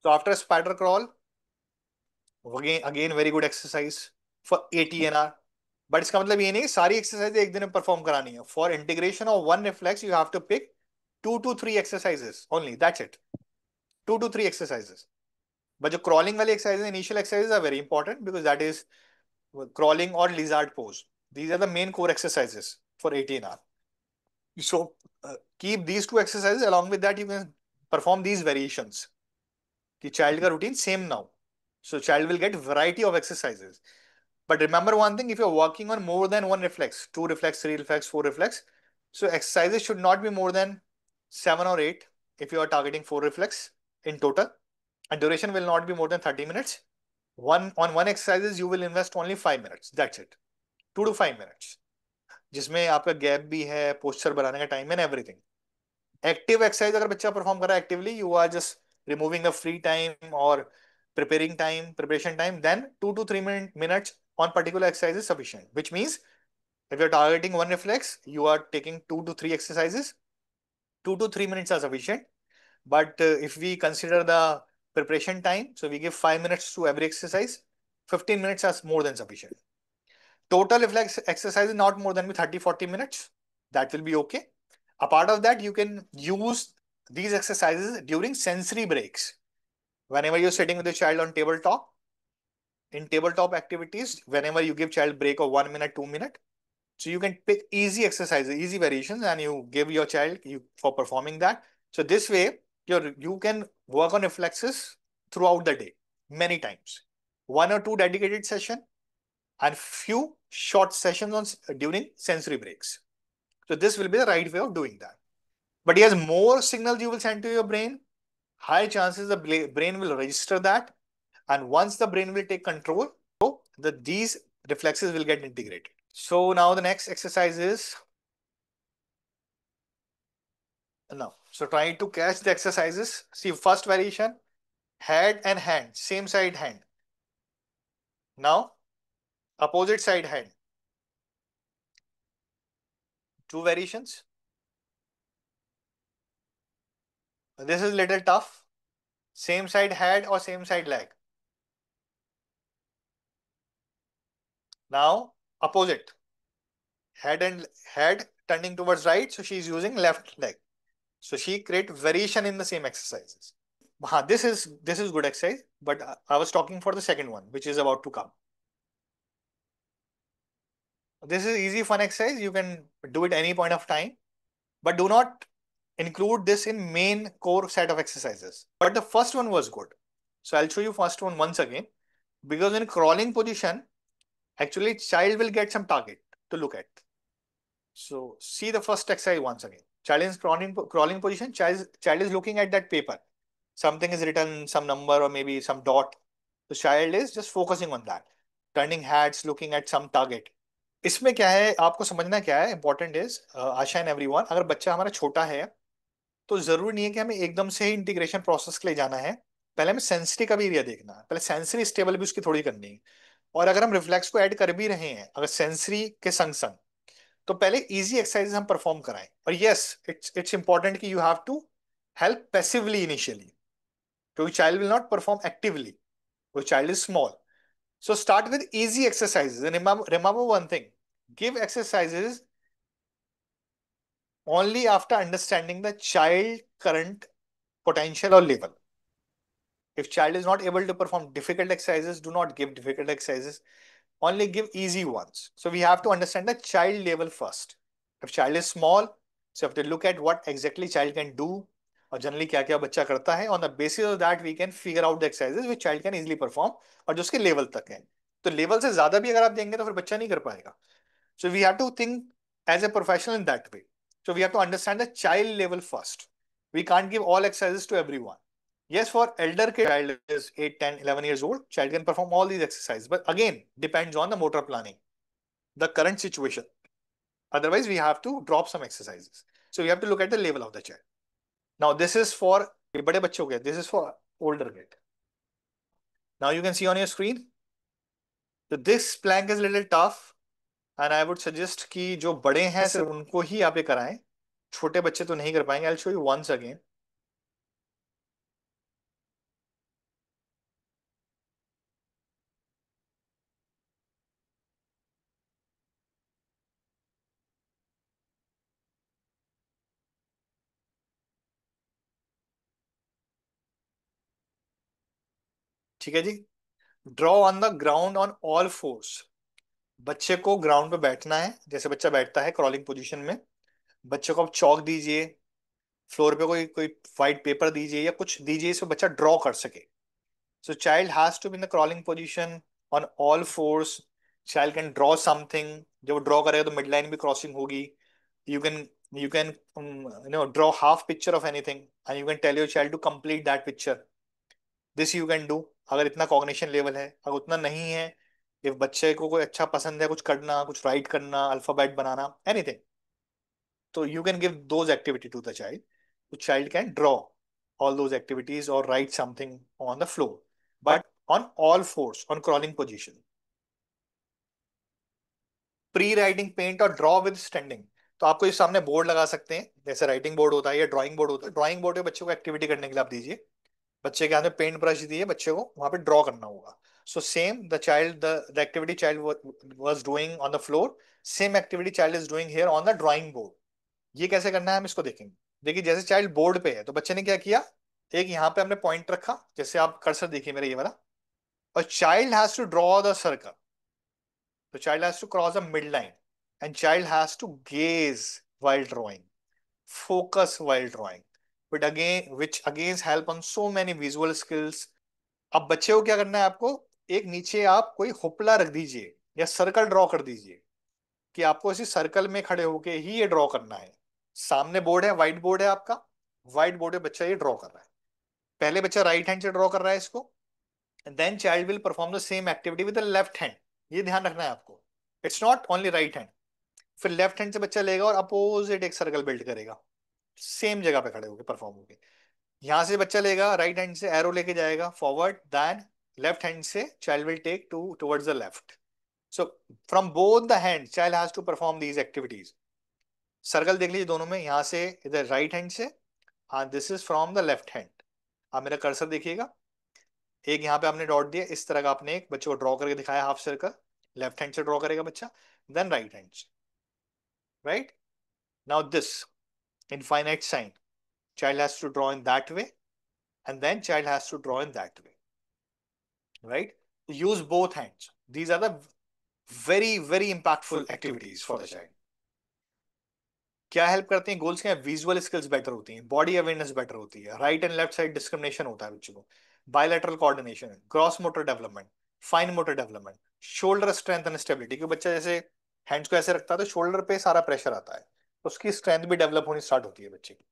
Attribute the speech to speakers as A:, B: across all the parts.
A: So after spider crawl, again very good exercise for ATNR. But इसका मतलब ये नहीं सारी एक्सरसाइज एक दिन में परफॉर्म करानी है. For integration of one reflex you have to pick 2 to 3 exercises only, that's it. 2 to 3 exercises. But जो क्रॉलिंग वाली exercise, initial exercises are very important because that is crawling or lizard pose. These are the main core exercises for ATNR. So keep these two exercises. Along with that, you can perform these variations. कि child का routine same now. So child will get variety of exercises. But remember one thing: if you're working on more than one reflex, 2 reflex, 3 reflex, 4 reflex, so exercises should not be more than 7 or 8. If you are targeting 4 reflex in total, and duration will not be more than 30 minutes. One exercises you will invest only 5 minutes. That's it. 2 to 5 minutes. जिसमें आपका gap भी है, posture बनाने का time है, everything. Active exercise अगर बच्चा perform कर रहा है actively, you are just removing the free time और preparation time, then 2 to 3 minutes on particular exercise is sufficient. Which means if you're targeting one reflex, you are taking 2 to 3 exercises. 2 to 3 minutes are sufficient. But if we consider the preparation time, so we give 5 minutes to every exercise, 15 minutes are more than sufficient. Total reflex exercise is not more than 30-40 minutes. That will be okay. Apart of that, you can use these exercises during sensory breaks. Whenever you're sitting with the child on tabletop, in tabletop activities, whenever you give child break of 1 minute, 2 minute, so you can pick easy exercises, easy variations, and you give your child for performing that. So this way, you can work on reflexes throughout the day, many times. 1 or 2 dedicated session and few short sessions during sensory breaks. So this will be the right way of doing that. But yes, more signals you will send to your brain, high chances the brain will register that. And once the brain will take control, these reflexes will get integrated. So now the next exercise is, now, so try to catch the exercises. See, first variation, head and hand, same side hand. Now, opposite side hand. 2 variations. This is little tough. Same side head or same side leg. Now, opposite. Head turning towards right, so she is using left leg. So she create variation in the same exercises. This is good exercise, but I was talking for the second one, which is about to come. This is easy fun exercise. You can do it any point of time, but do not include this in main core set of exercises. But the first one was good. So I'll show you first one once again, because in crawling position, actually child will get some target to look at. So see the first exercise once again. Child is crawling position. Child is looking at that paper. Something is written, some number or maybe some dot. The child is just focusing on that. Turning heads, looking at some target. इसमें क्या है आपको समझना क्या है, important is Asha and everyone, अगर बच्चा हमारा छोटा है तो जरूरी नहीं है कि हमें एकदम से ही इंटीग्रेशन प्रोसेस के लिए जाना है. पहले हमें सेंसरी का भी एरिया देखना है, पहले सेंसरी स्टेबल भी उसकी थोड़ी करनी है. और अगर हम रिफ्लेक्स को ऐड कर भी रहे हैं अगर सेंसरी के संग संग, तो पहले इजी एक्सरसाइज हम परफॉर्म कराएं. और यस, इट्स इंपॉर्टेंट कि you have to help passively initially, क्योंकि child will not perform actively, वो child is small. So start with easy exercises. And remember one thing, give exercises only after understanding the child current potential or level. If child is not able to perform difficult exercises, do not give difficult exercises. Only give easy ones. So we have to understand the child level first. If child is small, so have to look at what exactly child can do और generally क्या क्या बच्चा करता है. On the basis of that we can figure out the exercises which child can easily perform, और जो उसके level तक है. तो लेवल से ज्यादा भी अगर आप देंगे तो फिर बच्चा नहीं कर पाएगा. So we have to think as a professional in that way. So we have to understand the child level first. We can't give all exercises to everyone. Yes, for elder kid, child is 8, 10, 11 years old, child can perform all these exercises. But again, depends on the motor planning, the current situation. Otherwise, we have to drop some exercises. So we have to look at the level of the child. Now, this is for बड़े बच्चों के, this is for older kid. Now you can see on your screen. So this plank is a little tough, and I would suggest कि जो बड़े हैं सिर्फ उनको ही आप ये कराएं, छोटे बच्चे तो नहीं कर पाएंगे. I'll show you once again. ठीक है जी। Draw on the ground on all fours. बच्चे को ग्राउंड पे बैठना है, जैसे बच्चा बैठता है क्रॉलिंग पोजीशन में। बच्चे को आप चौक दीजिए, फ्लोर पे कोई कोई व्हाइट पेपर दीजिए या कुछ दीजिए, इसमें बच्चा ड्रॉ कर सके। So child has to be in the crawling position on all fours. Child can draw something. जब वो ड्रॉ करेगा तो मिड लाइन भी क्रॉसिंग होगी। You can draw half picture of anything and you can tell your child to complete that picture. This you can do. अगर इतना cognition level है, अगर उतना नहीं है, if बच्चे को कोई अच्छा पसंद है कुछ करना, कुछ राइट करना, अल्फाबेट बनाना, एनीथिंग, तो you can give those activity to the child. The child can draw all those activities or write something on the floor, but on all fours, on crawling position. Pre writing paint और draw with standing. तो आपको इस सामने board लगा सकते हैं, जैसे writing board होता है या ड्राइंग बोर्ड होता है। ड्राइंग बोर्ड पे बच्चे को एक्टिविटी करने के लिए आप दीजिए, बच्चे के हाथ में पेंट ब्रश दिए, बच्चे को वहां पे ड्रॉ करना होगा। So same the activity child was doing on the floor, same activity child is doing here on the drawing board. ये कैसे करना है हम इसको देखेंगे। देखिए जैसे चाइल्ड बोर्ड पे है तो बच्चे ने क्या किया, एक यहाँ पे हमने पॉइंट रखा, जैसे आप कर्सर देखिए मेरा ये वाला, और child has to draw the circle. तो child has to cross the mid line and child has to gaze while drawing, focus while drawing, but again which again help on so many visual skills. अब बच्चे को क्या करना है, आपको एक नीचे आप कोई होपला रख दीजिए या सर्कल ड्रॉ कर दीजिए, कि आपको इसी सर्कल में खड़े होके ही ये ड्रॉ करना है। सामने बोर्ड है, व्हाइट बोर्ड है आपका, व्हाइट बोर्ड पे बच्चा ये ड्रॉ कर रहा है। पहले बच्चा राइट हैंड से ड्रॉ कर रहा है इसको, then child will perform the same activity with the left hand. ये ध्यान रखना है आपको, it's not only right hand. फिर लेफ्ट हैंड से बच्चा लेगा और अपोजिट एक सर्कल बिल्ड करेगा, सेम जगह पे खड़े होके परफॉर्म होके। यहां से बच्चा लेगा राइट हैंड से एरो लेके जाएगा फॉरवर्ड, देन लेफ्ट हैंड से child will take to towards the left. So from both the hand child has to perform these activities. Circle देख लीजिए दोनों में, यहां से इधर राइट हैंड से, हाँ this is from the left hand. आप मेरा कर्सर देखिएगा, एक यहाँ पे आपने डॉट दिया, इस तरह का आपने एक बच्चे को ड्रॉ करके दिखाया हाफ सर्कल। लेफ्ट हैंड से ड्रॉ करेगा बच्चा, देन राइट हैंड से, right. Now this infinite sign, child has to draw in that way and then child has to draw in that way, right? Use both hands. These are the very very impactful activities for the child. क्या help करते हैं goals के, visual skills better होती हैं, body awareness better होती है, right and left side discrimination होता है बच्चों को, bilateral coordination, gross motor development, fine motor development, shoulder strength and stability. क्योंकि बच्चा जैसे हैंड्स को ऐसे रखता है तो शोल्डर पे सारा प्रेशर आता है, तो उसकी स्ट्रेंथ भी डेवलप होनी स्टार्ट होती है बच्चे की।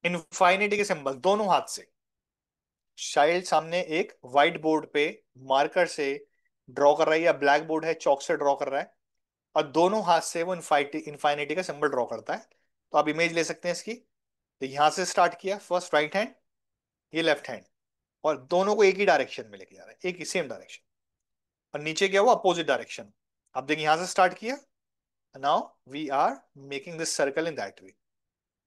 A: इनफाइनिटी के सिंबल दोनों हाथ से, चाइल्ड सामने एक व्हाइट बोर्ड पे मार्कर से ड्रॉ कर रहा है या ब्लैक बोर्ड है चौक से ड्रॉ कर रहा है, और दोनों हाथ से वो इनफाइनिटी का सिंबल ड्रॉ करता है। तो आप इमेज ले सकते हैं इसकी। तो यहां से स्टार्ट किया, फर्स्ट राइट हैंड, ये लेफ्ट हैंड, और दोनों को एक ही डायरेक्शन में लेके जा रहा है, एक ही सेम डायरेक्शन। और नीचे क्या हुआ, अपोजिट डायरेक्शन। अब देखिए यहां से स्टार्ट किया, now we are making this circle in that way.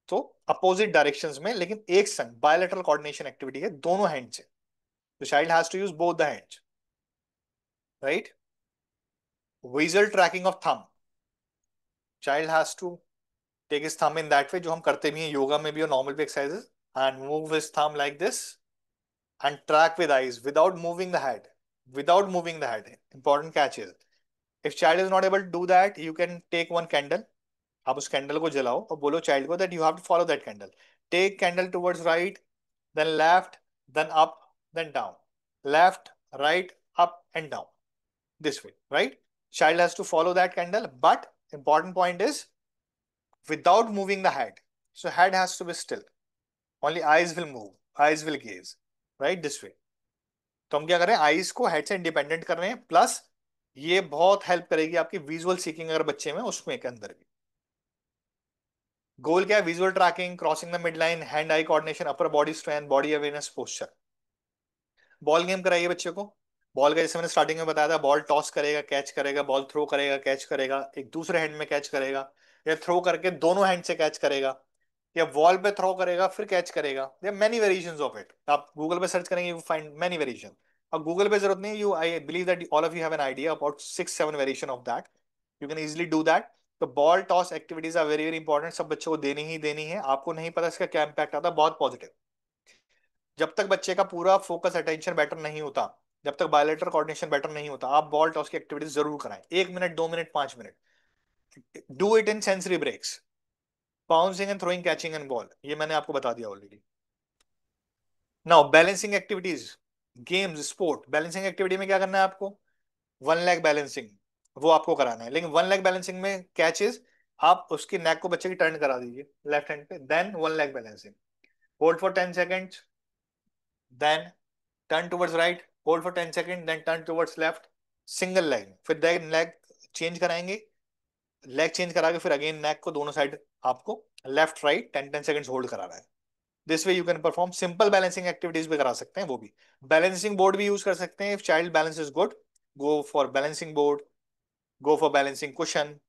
A: तो अपोजिट डायरेक्शंस में लेकिन एक संग बायलैटरल कोऑर्डिनेशन एक्टिविटी है दोनों हैंड से। तो child has to use both the hands, right. Visual tracking of thumb, child has to take his thumb in that way, जो हम करते भी हैं योगा में भी और नॉर्मल भी exercises, and move his thumb like this and track with eyes without moving the head. Without moving the head. Important catch is, if child is not able to do that, you can take one candle. आप उस candle को जलाओ और बोलो child को that you have to follow that candle. Take candle towards right, then left, then up, then down. Left, right, up and down. This way, right? Child has to follow that candle, but important point is without moving the head. So head has to be still. Only eyes will move. Eyes will gaze. Right? This way. तो हम क्या करें, eyes को head से independent कर रहे हैं, plus ये बहुत हेल्प करेगी आपकी विजुअल सीकिंग अगर बच्चे में उसमें के अंदर भी। गोल क्या है, visual tracking, crossing the mid line, hand eye coordination, upper body strength, body awareness, posture. Ball game कराइए बच्चे को। बॉल का जैसे मैंने स्टार्टिंग में बताया था, बॉल टॉस करेगा, कैच करेगा, बॉल थ्रो करेगा, कैच करेगा, एक दूसरे हैंड में कैच करेगा, या थ्रो करके दोनों हैंड से कैच करेगा, या वॉल पे थ्रो करेगा फिर कैच करेगा। There many variations of it, आप गूगल पे सर्च करेंगे, यू फाइंड मेनी वेरिएशन। अब गूगल पे जरूरत नहीं, you I believe that all of you have an idea about 6-7 variation of that, you can easily do that. तो ball toss activities are very very important, सब बच्चों को देनी ही देनी है। आपको नहीं पता इसका क्या इम्पैक्ट आता है, बहुत पॉजिटिव। जब तक बच्चे का पूरा फोकस अटेंशन बेटर नहीं होता, जब तक बायोलेटरल कोऑर्डिनेशन बेटर नहीं होता, आप बॉल टॉस की एक्टिविटीज जरूर कराएं, 1 minute, 2 minute, 5 minute. Do it in sensory breaks, bouncing and throwing, catching and ball, ये मैंने आपको बता दिया already. Now balancing activities, games, sport. Balancing activity में क्या करना है आपको? 1 लेग बैलेंसिंग, वो आपको कराना है। लेकिन 1 लेग बैलेंसिंग में कैच इज, आप उसकी नेक को बच्चे की टर्न करा दीजिए लेफ्ट हैंड पे, then 1 leg balancing, hold for 10 seconds, then turn towards right, hold for 10 second, then turn towards left, single leg. फिर देन लेग चेंज कराएंगे, लेग चेंज करा के फिर अगेन नेक को दोनों साइड आपको लेफ्ट राइट 10 10 सेकेंड्स होल्ड कराना है। This way you can perform simple balancing activities भी करा सकते हैं वो भी। बैलेंसिंग बोर्ड भी यूज कर सकते हैं, if child balance is good, go for balancing board, go for balancing cushion,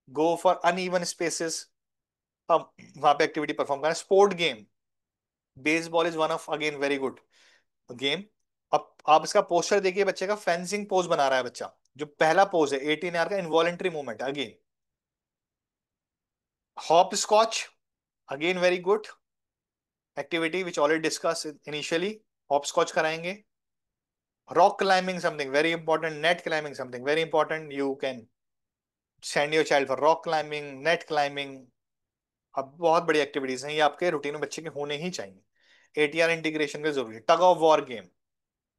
A: go for uneven spaces. अब वहां पे एक्टिविटी परफॉर्म करना। Sport game, baseball is one of again very good game. अब आप इसका पोस्टर देखिए, बच्चे का फेंसिंग पोज बना रहा है बच्चा, जो पहला पोज है 18 आर का involuntary movement again. Hopscotch, again very good activity which already discuss initially, hopscotch कराएंगे। Rock climbing something very important, net climbing something very important, you can send your child for rock climbing, net climbing. अब बहुत बड़ी activities हैं, ये आपके routine में बच्चे के होने ही चाहिए। एटीआर इंटीग्रेशन का जरूरी है। Tug of war game,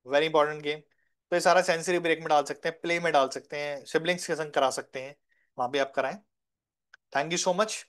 A: very important game. तो ये सारा सेंसरी ब्रेक में डाल सकते हैं, प्ले में डाल सकते हैं, सिबलिंग्स के संग करा सकते हैं, वहां भी आप कराएं। Thank you so much.